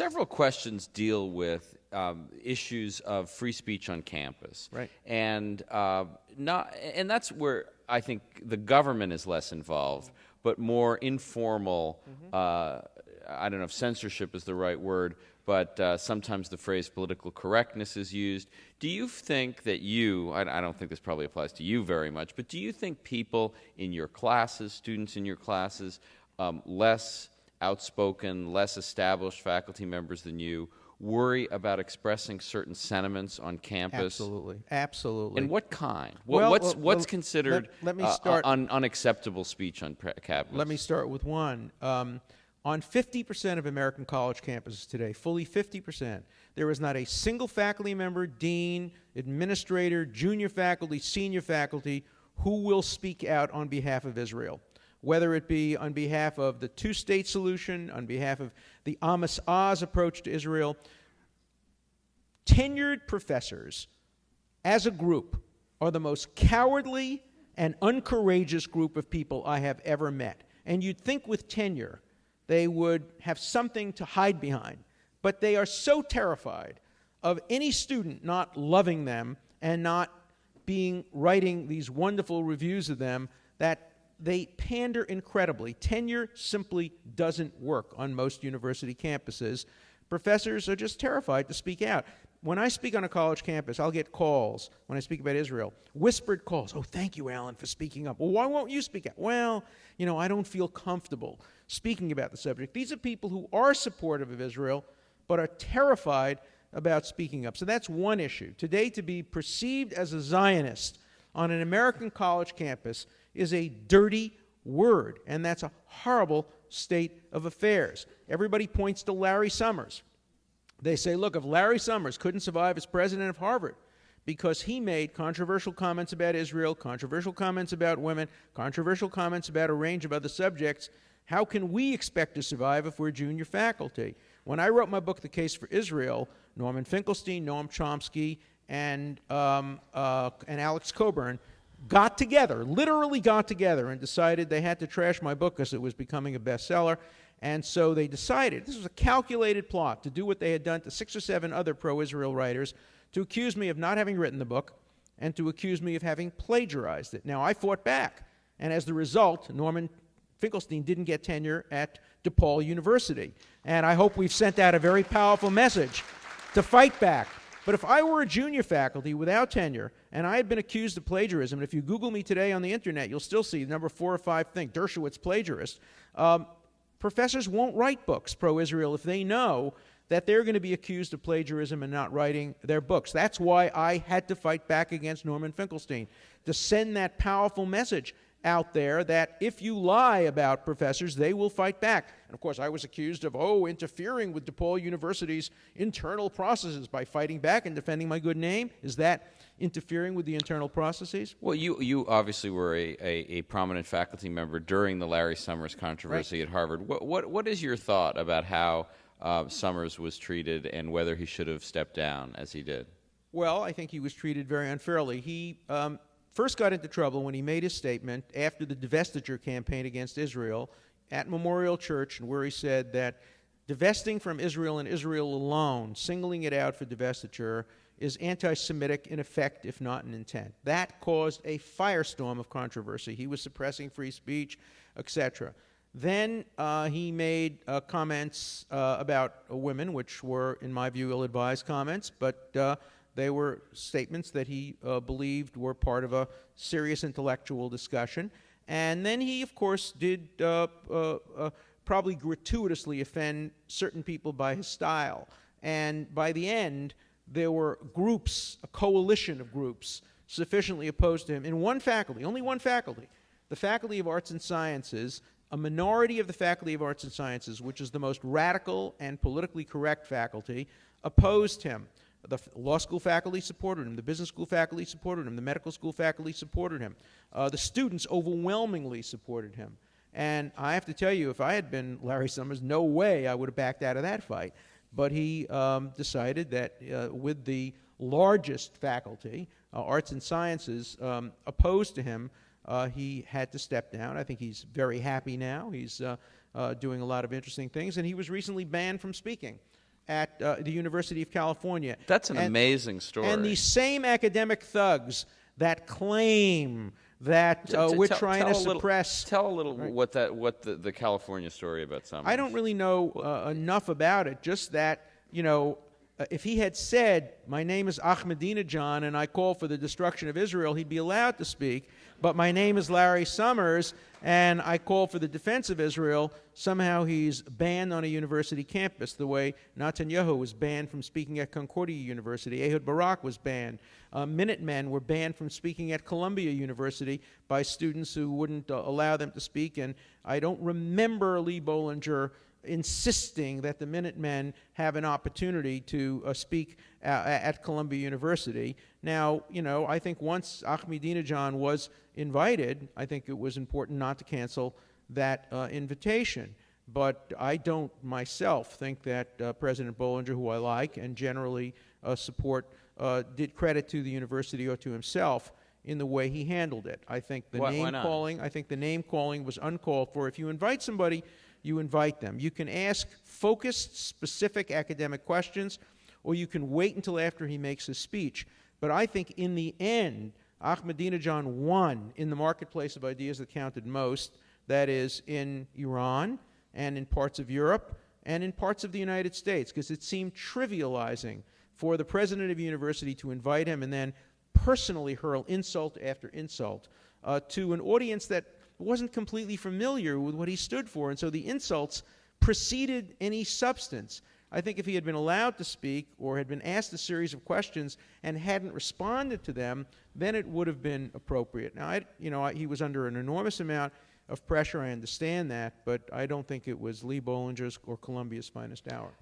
several questions deal with issues of free speech on campus, right? And that's where I think the government is less involved, but more informal. I don't know if censorship is the right word, but sometimes the phrase political correctness is used. Do you think that I don't think this probably applies to you very much, but do you think people in your classes, students in your classes, less outspoken, less established faculty members than you, worry about expressing certain sentiments on campus? Absolutely. And what kind? What's considered let me start, unacceptable speech on campus? Let me start with one. On 50% of American college campuses today, fully 50%, there is not a single faculty member, dean, administrator, junior faculty, senior faculty who will speak out on behalf of Israel, whether it be on behalf of the two-state solution, on behalf of the Amos Oz approach to Israel. Tenured professors, as a group, are the most cowardly and uncourageous group of people I have ever met. And you'd think with tenure, they would have something to hide behind. But they are so terrified of any student not loving them and not writing these wonderful reviews of them that they pander incredibly. Tenure simply doesn't work on most university campuses. Professors are just terrified to speak out. When I speak on a college campus, I'll get calls when I speak about Israel, whispered calls. Oh, thank you, Alan, for speaking up. Well, why won't you speak out? Well, I don't feel comfortable speaking about the subject. These are people who are supportive of Israel, but are terrified about speaking up. So that's one issue. Today, to be perceived as a Zionist on an American college campus is a dirty word, and that's a horrible state of affairs. Everybody points to Larry Summers. They say, look, if Larry Summers couldn't survive as president of Harvard because he made controversial comments about Israel, controversial comments about women, controversial comments about a range of other subjects, how can we expect to survive if we're junior faculty? When I wrote my book, The Case for Israel, Norman Finkelstein, Noam Chomsky, and Alex Coburn literally got together and decided they had to trash my book because it was becoming a bestseller. And so they decided, this was a calculated plot, to do what they had done to 6 or 7 other pro-Israel writers, to accuse me of not having written the book and to accuse me of having plagiarized it. Now, I fought back, and as the result, Norman Finkelstein didn't get tenure at DePaul University. And I hope we've sent out a very powerful message to fight back. But if I were a junior faculty without tenure and I had been accused of plagiarism, and if you Google me today on the internet, you'll still see number 4 or 5 thing, Dershowitz plagiarist, professors won't write books pro-Israel if they know that they're going to be accused of plagiarism and not writing their books. That's why I had to fight back against Norman Finkelstein, to send that powerful message out there that if you lie about professors, they will fight back. And of course, I was accused of, interfering with DePaul University's internal processes by fighting back and defending my good name. Is that interfering with the internal processes? Well, you obviously were a prominent faculty member during the Larry Summers controversy at Harvard. What is your thought about how Summers was treated and whether he should have stepped down as he did? Well, I think he was treated very unfairly. He first got into trouble when he made his statement after the divestiture campaign against Israel at Memorial Church, where he said that divesting from Israel and Israel alone, singling it out for divestiture, is anti-Semitic in effect, if not in intent. That caused a firestorm of controversy. He was suppressing free speech, etc. Then he made comments about women, which were, in my view, ill-advised comments, but they were statements that he believed were part of a serious intellectual discussion. And then he, of course, did probably gratuitously offend certain people by his style. And by the end, there were groups, a coalition of groups, sufficiently opposed to him in one faculty, only one faculty, the Faculty of Arts and Sciences. A minority of the Faculty of Arts and Sciences, which is the most radical and politically correct faculty, opposed him. The law school faculty supported him. The business school faculty supported him. The medical school faculty supported him. The students overwhelmingly supported him. And I have to tell you, if I had been Larry Summers, no way I would have backed out of that fight. But he decided that with the largest faculty, arts and sciences, opposed to him, he had to step down. I think he's very happy now. He's doing a lot of interesting things. And he was recently banned from speaking at the University of California. That's an amazing story. And these same academic thugs that claim that we're trying to suppress. Tell a little what the California story about Summers. I don't really know enough about it. Just that, if he had said, "My name is Ahmadinejad and I call for the destruction of Israel," he'd be allowed to speak. But "My name is Larry Summers and I call for the defense of Israel," somehow he's banned on a university campus, the way Netanyahu was banned from speaking at Concordia University. Ehud Barak was banned. Minutemen were banned from speaking at Columbia University by students who wouldn't allow them to speak. And I don't remember Lee Bollinger insisting that the Minutemen have an opportunity to speak at Columbia University. Now, I think once Ahmadinejad was invited, I think it was important not to cancel that invitation. But I don't myself think that President Bollinger, who I like and generally support, did credit to the university or to himself in the way he handled it. I think the name calling was uncalled for. If you invite somebody, you invite them. You can ask focused, specific academic questions, or you can wait until after he makes his speech. But I think in the end, Ahmadinejad won in the marketplace of ideas that counted most, that is, in Iran and in parts of Europe and in parts of the United States, because it seemed trivializing for the president of a university to invite him and then personally hurl insult after insult to an audience that wasn't completely familiar with what he stood for. And so the insults preceded any substance. I think if he had been allowed to speak or had been asked a series of questions and hadn't responded to them, then it would have been appropriate. Now, he was under an enormous amount of pressure. I understand that, but I don't think it was Lee Bollinger's or Columbia's finest hour.